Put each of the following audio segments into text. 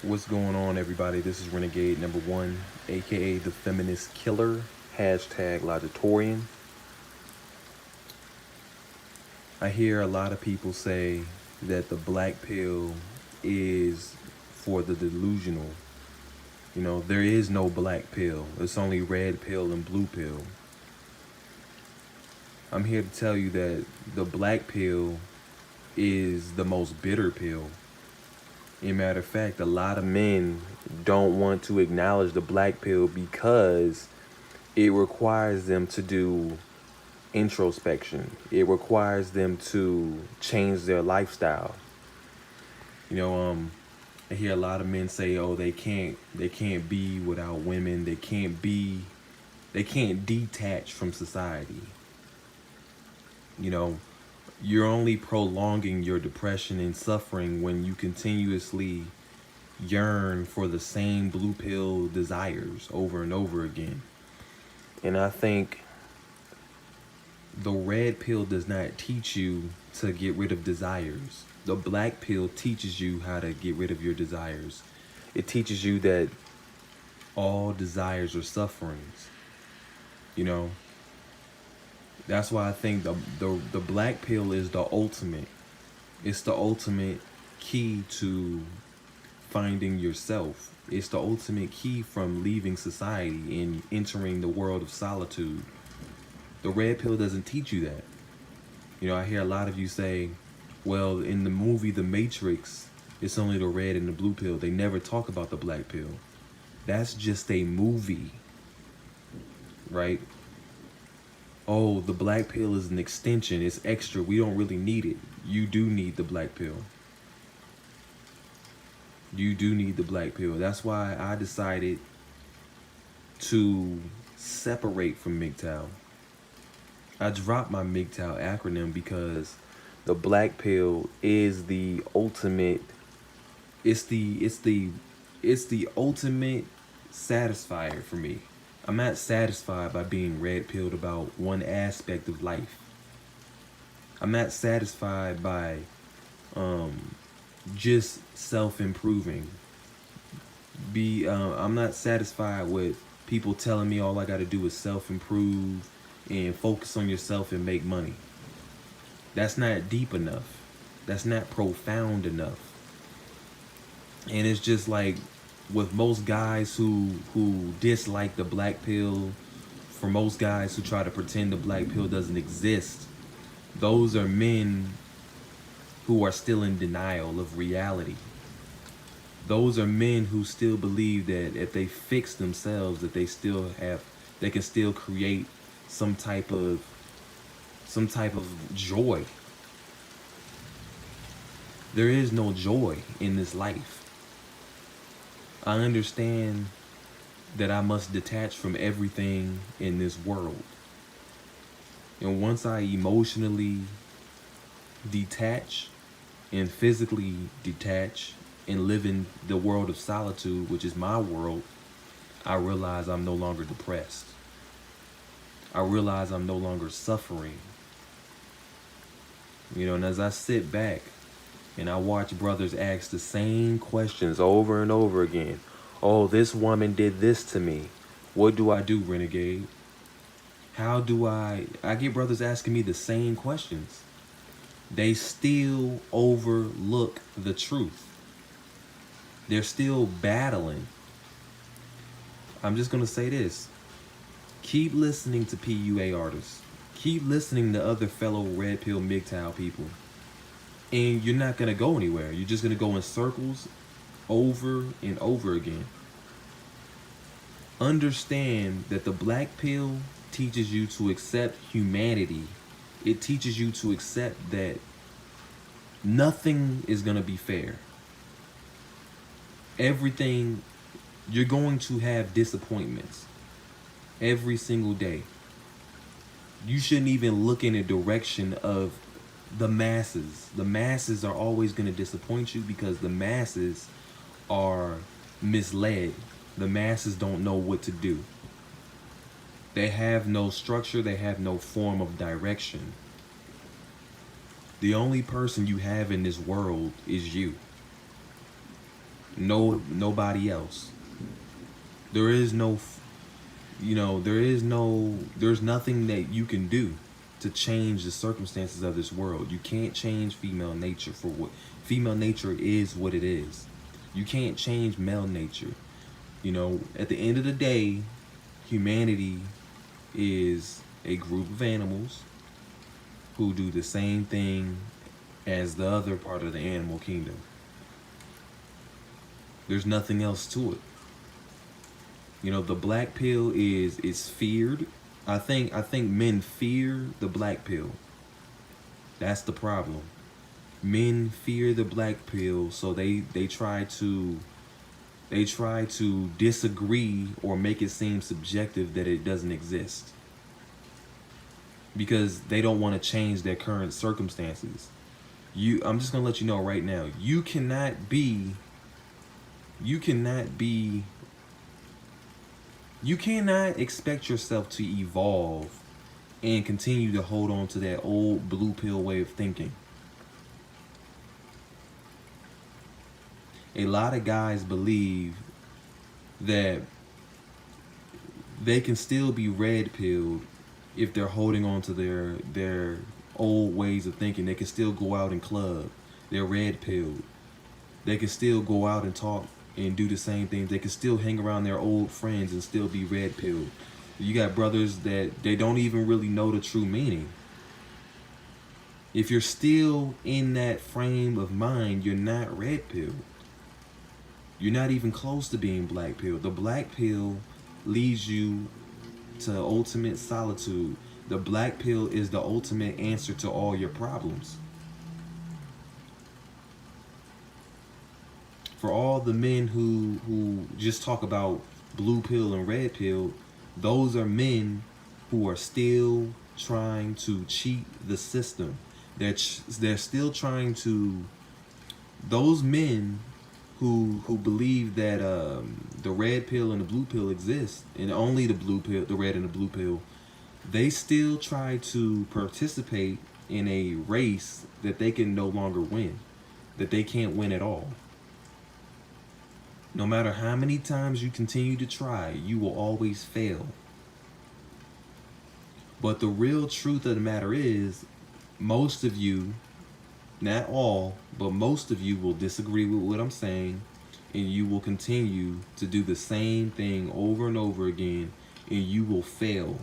What's going on, everybody? This is Renegade #1, aka the Feminist Killer, hashtag Logitorian. I hear a lot of people say that the black pill is for the delusional. You know, there is no black pill, it's only red pill and blue pill. I'm here to tell you that the black pill is the most bitter pill. As a matter of fact, a lot of men don't want to acknowledge the black pill because it requires them to do introspection. It requires them to change their lifestyle. You know, I hear a lot of men say, "Oh, they can't be without women. They can't detach from society." You know, you're only prolonging your depression and suffering when you continuously yearn for the same blue pill desires over and over again. And I think the red pill does not teach you to get rid of desires. The black pill teaches you how to get rid of your desires. It teaches you that all desires are sufferings. You know, that's why I think the black pill is the ultimate. It's the ultimate key to finding yourself. It's the ultimate key from leaving society and entering the world of solitude. The red pill doesn't teach you that. You know, I hear a lot of you say, well, in the movie The Matrix, it's only the red and the blue pill. They never talk about the black pill. That's just a movie, right? Oh, the black pill is an extension. It's extra. We don't really need it. You do need the black pill. You do need the black pill. That's why I decided to separate from MGTOW. I dropped my MGTOW acronym because the black pill is the ultimate. It's the ultimate satisfier for me. I'm not satisfied by being red pilled about one aspect of life. I'm not satisfied by just self-improving. I'm not satisfied with people telling me all I got to do is self-improve and focus on yourself and make money. That's not deep enough. That's not profound enough. And it's just like with most guys who dislike the black pill, for most guys who try to pretend the black pill doesn't exist, those are men who are still in denial of reality. Those are men who still believe that if they fix themselves, that they can still create some type of joy. There is no joy in this life. I understand that I must detach from everything in this world. And once I emotionally detach and physically detach and live in the world of solitude, which is my world, I realize I'm no longer depressed. I realize I'm no longer suffering. You know, and as I sit back and I watch brothers ask the same questions over and over again. Oh, this woman did this to me. What do I do, Renegade? How do I get brothers asking me the same questions. They still overlook the truth. They're still battling. I'm just going to say this. Keep listening to PUA artists. Keep listening to other fellow red pill MGTOW people. And you're not going to go anywhere. You're just going to go in circles over and over again. Understand that the black pill teaches you to accept humanity. It teaches you to accept that nothing is going to be fair. Everything, you're going to have disappointments every single day. You shouldn't even look in the direction of the masses. The masses are always going to disappoint you because the masses are misled. The masses don't know what to do. They have no structure. They have no form of direction. The only person you have in this world is you. Nobody else. There is no, there's nothing that you can do to change the circumstances of this world. You can't change female nature for what female nature is what it is. You can't change male nature. At the end of the day, humanity is a group of animals who do the same thing as the other part of the animal kingdom. There's nothing else to it. The black pill is feared. I think men fear the black pill. That's the problem. Men fear the black pill, so they try to disagree or make it seem subjective that it doesn't exist. Because they don't want to change their current circumstances. I'm just gonna let you know right now, you cannot expect yourself to evolve and continue to hold on to that old blue pill way of thinking. A lot of guys believe that they can still be red pilled if they're holding on to their old ways of thinking. They can still go out and club. They're red pilled. They can still go out and talk and do the same things. They can still hang around their old friends and still be red pilled. You got brothers that they don't even really know the true meaning. If you're still in that frame of mind, you're not red pilled. You're not even close to being black pill. The black pill leads you to ultimate solitude. The black pill is the ultimate answer to all your problems. For all the men who just talk about blue pill and red pill, those are men who are still trying to cheat the system. They're still trying to. Those men who believe that the red pill and the blue pill exist, and only the blue pill, the red and the blue pill, they still try to participate in a race that they can no longer win, that they can't win at all. No matter how many times you continue to try, you will always fail. But the real truth of the matter is, most of you, not all, but most of you will disagree with what I'm saying, and you will continue to do the same thing over and over again, and you will fail.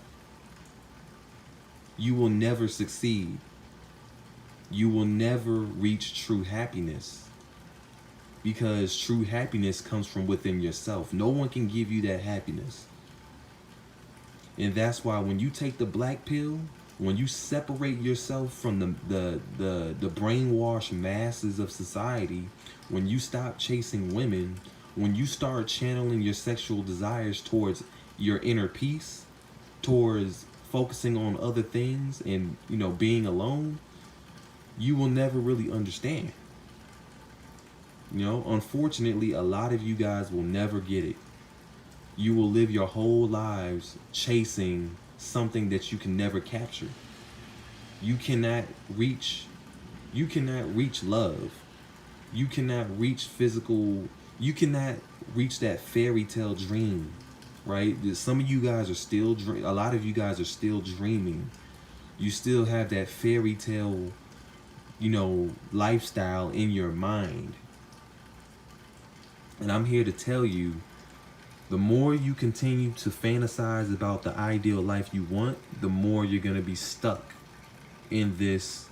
You will never succeed. You will never reach true happiness, because true happiness comes from within yourself. No one can give you that happiness. And that's why when you take the black pill, when you separate yourself from the brainwashed masses of society, when you stop chasing women, when you start channeling your sexual desires towards your inner peace, towards focusing on other things and, being alone, you will never really understand. Unfortunately, a lot of you guys will never get it. You will live your whole lives chasing something that you can never capture. You cannot reach love. You cannot reach physical, you cannot reach that fairy tale dream, right? Some of you guys are still a lot of you guys are still dreaming. You still have that fairy tale, lifestyle in your mind. And I'm here to tell you, the more you continue to fantasize about the ideal life you want, the more you're going to be stuck in this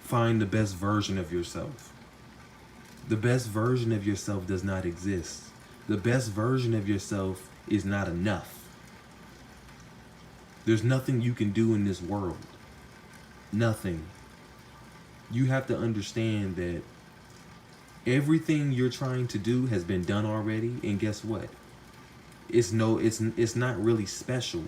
find the best version of yourself. The best version of yourself does not exist. The best version of yourself is not enough. There's nothing you can do in this world. Nothing. You have to understand that everything you're trying to do has been done already, and guess what? It's not really special.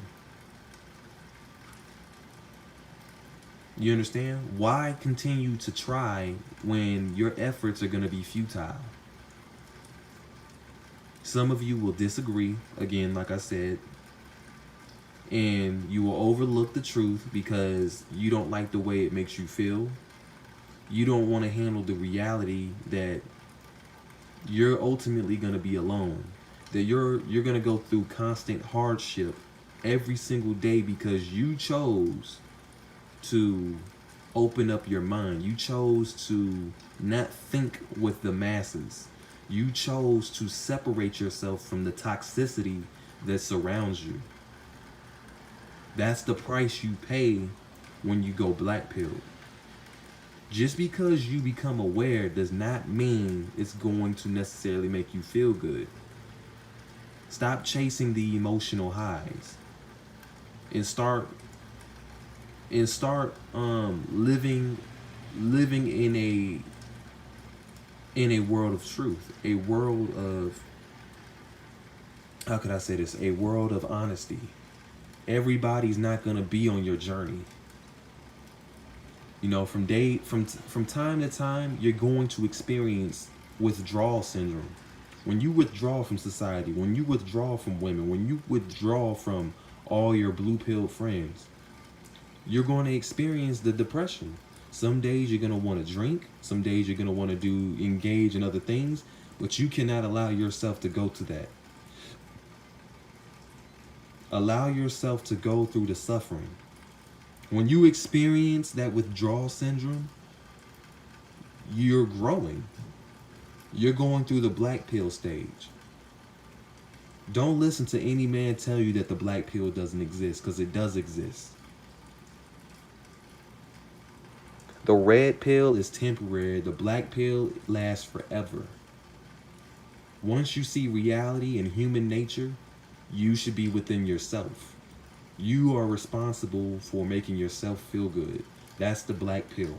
You understand? Why continue to try when your efforts are going to be futile? Some of you will disagree, again, like I said, and you will overlook the truth because you don't like the way it makes you feel. You don't want to handle the reality that you're ultimately going to be alone. That you're going to go through constant hardship every single day because you chose to open up your mind. You chose to not think with the masses. You chose to separate yourself from the toxicity that surrounds you. That's the price you pay when you go black pilled. Just because you become aware does not mean it's going to necessarily make you feel good. Stop chasing the emotional highs and start living in a world of truth, a world of, how could I say this, a world of honesty. Everybody's not going to be on your journey. You know, from time to time, you're going to experience withdrawal syndrome. When you withdraw from society, when you withdraw from women, when you withdraw from all your blue pill friends, you're going to experience the depression. Some days you're going to want to drink. Some days you're going to want to engage in other things, but you cannot allow yourself to go to that. Allow yourself to go through the suffering. When you experience that withdrawal syndrome, you're growing. You're going through the black pill stage. Don't listen to any man tell you that the black pill doesn't exist, because it does exist. The red pill is temporary. The black pill lasts forever. Once you see reality and human nature, you should be within yourself. You are responsible for making yourself feel good. That's the black pill.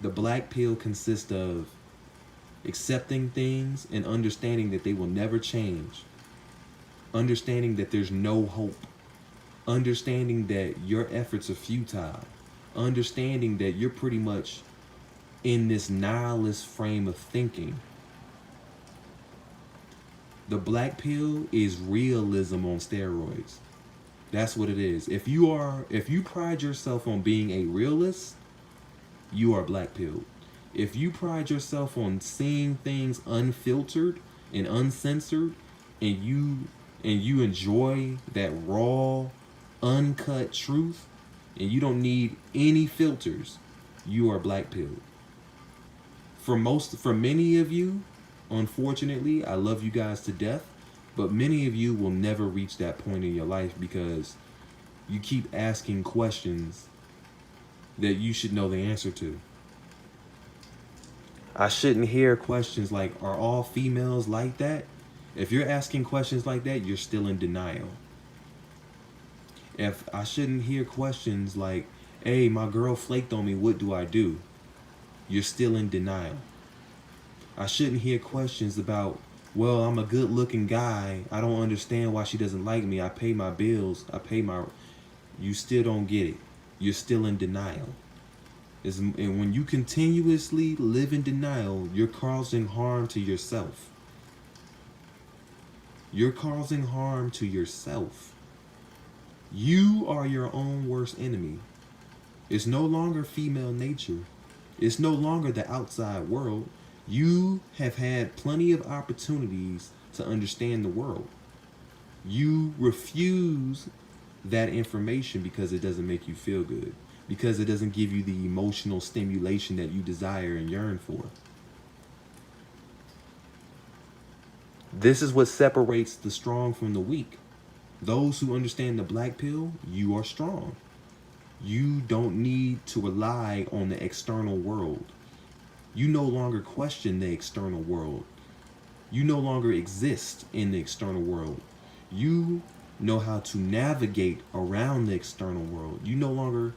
The black pill consists of accepting things and understanding that they will never change. Understanding that there's no hope. Understanding that your efforts are futile. Understanding that you're pretty much in this nihilist frame of thinking. The black pill is realism on steroids. That's what it is. If you pride yourself on being a realist, you are black pilled. If you pride yourself on seeing things unfiltered and uncensored, and you enjoy that raw, uncut truth, and you don't need any filters, you are black pilled. For many of you, unfortunately, I love you guys to death, but many of you will never reach that point in your life because you keep asking questions that you should know the answer to. I shouldn't hear questions like, are all females like that? If you're asking questions like that, you're still in denial. If I shouldn't hear questions like, hey, my girl flaked on me, what do I do? You're still in denial. I shouldn't hear questions about, well, I'm a good looking guy. I don't understand why she doesn't like me. I pay my bills. You still don't get it. You're still in denial. And when you continuously live in denial, you're causing harm to yourself. You're causing harm to yourself. You are your own worst enemy. It's no longer female nature. It's no longer the outside world. You have had plenty of opportunities to understand the world. You refuse that information because it doesn't make you feel good, because it doesn't give you the emotional stimulation that you desire and yearn for. This is what separates the strong from the weak. Those who understand the black pill, you are strong. You don't need to rely on the external world. You no longer question the external world. You no longer exist in the external world. You know how to navigate around the external world. You no longer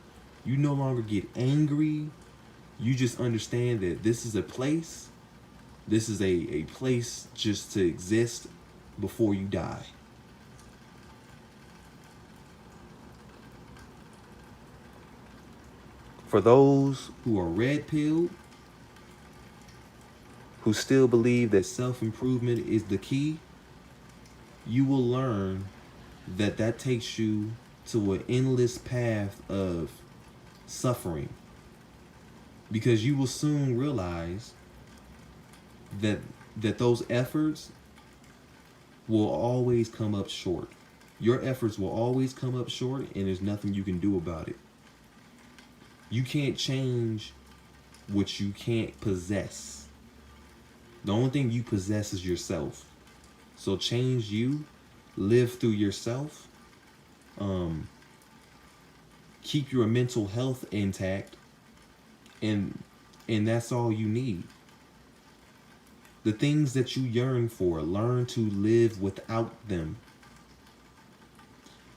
get angry. You just understand that this is a place. This is a place just to exist before you die. For those who are red pilled, who still believe that self-improvement is the key, you will learn that takes you to an endless path of suffering. Because you will soon realize that that those efforts will always come up short. Your efforts will always come up short, and there's nothing you can do about it. You can't change what you can't possess. The only thing you possess is yourself. So change you, live through yourself, keep your mental health intact, and that's all you need. The things that you yearn for, learn to live without them.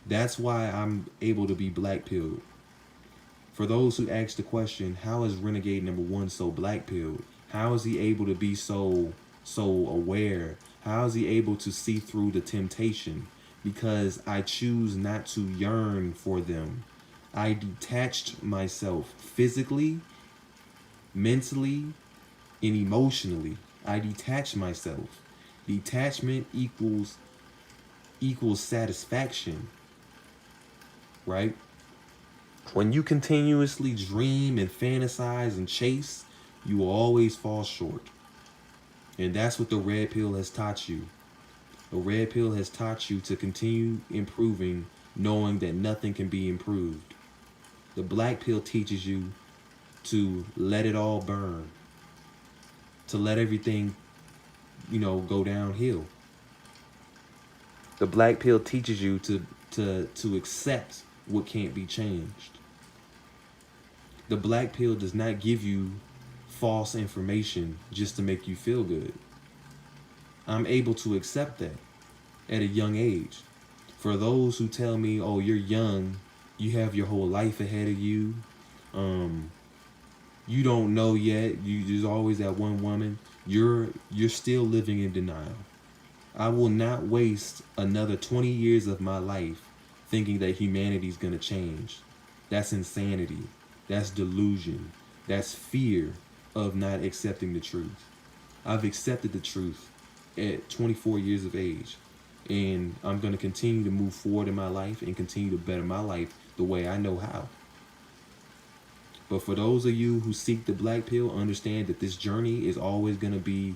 That's why I'm able to be black pilled. For those who ask the question, how is Renegade #1 so black pilled? How is he able to be so aware? How is he able to see through the temptation? Because I choose not to yearn for them. I detached myself physically, mentally, and emotionally. I detach myself. Detachment equals satisfaction, right? When you continuously dream and fantasize and chase, you will always fall short. And that's what the red pill has taught you. The red pill has taught you to continue improving, knowing that nothing can be improved. The black pill teaches you to let it all burn, to let everything, go downhill. The black pill teaches you to accept what can't be changed. The black pill does not give you false information just to make you feel good. I'm able to accept that at a young age. For those who tell me, oh, you're young, you have your whole life ahead of you, you don't know yet, there's always that one woman, you're still living in denial. I will not waste another 20 years of my life thinking that humanity's gonna change. That's insanity. That's delusion. That's fear of not accepting the truth. I've accepted the truth at 24 years of age, and I'm gonna continue to move forward in my life and continue to better my life the way I know how. But for those of you who seek the black pill, understand that this journey is always gonna be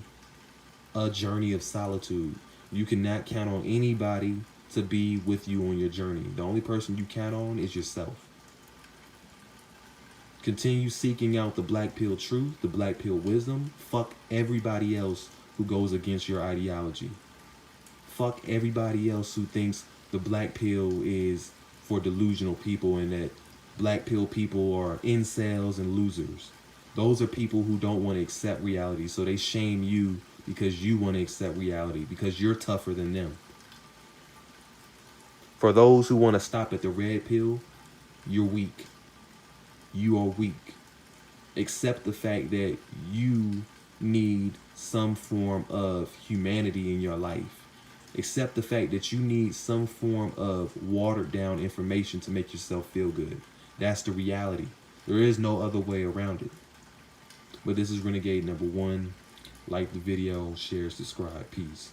a journey of solitude. You cannot count on anybody to be with you on your journey. The only person you count on is yourself. Continue seeking out the black pill truth, the black pill wisdom. Fuck everybody else who goes against your ideology. Fuck everybody else who thinks the black pill is for delusional people and that black pill people are incels and losers. Those are people who don't want to accept reality, so they shame you because you want to accept reality, because you're tougher than them. For those who want to stop at the red pill, you're weak. You are weak. Accept the fact that you need some form of humanity in your life. Accept the fact that you need some form of watered down information to make yourself feel good. That's the reality. There is no other way around it. But this is Renegade #1. Like the video, share, subscribe. Peace.